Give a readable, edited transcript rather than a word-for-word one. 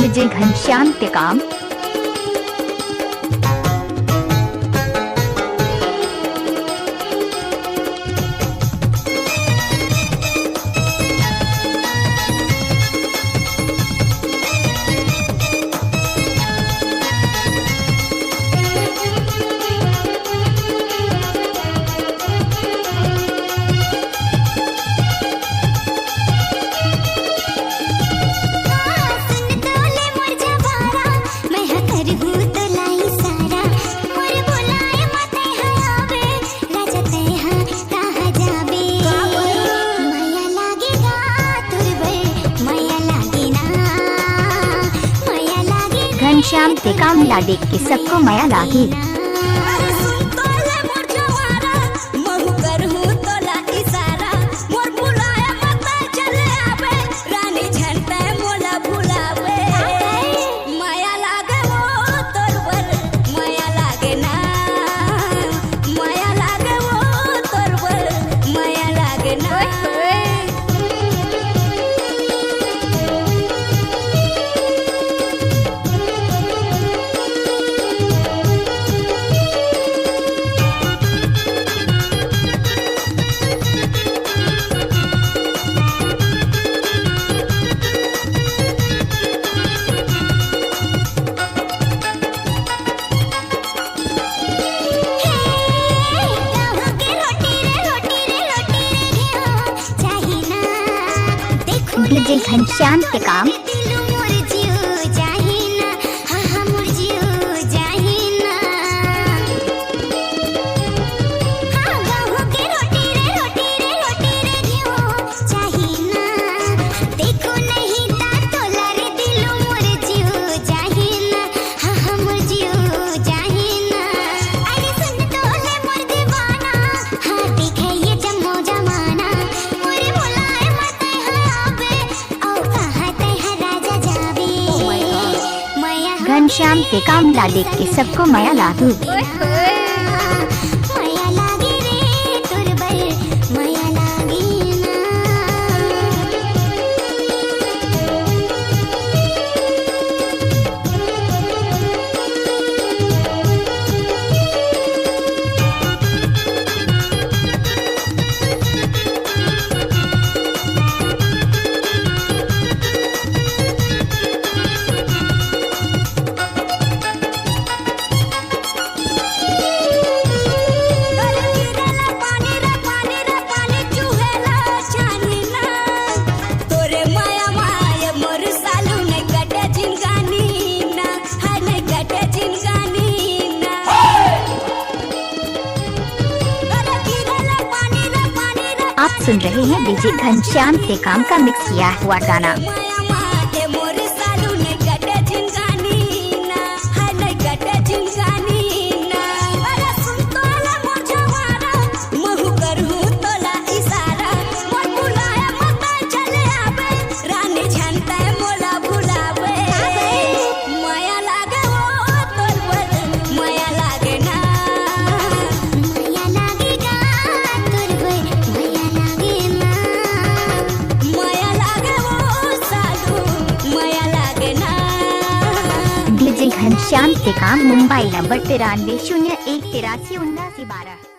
DJ Ghanshyam टिकाम। Ghanshyam टिकाम ला देख के सबको माया लागी। डीजे घनश्याम टिकाम। घनश्याम टिकाम ला देख के सबको माया लागी। आप सुन रहे हैं डीजे घनश्याम टिकाम का मिक्स किया हुआ गाना। DJ Ghanshyam Tikam, Mumbai number 9301837912।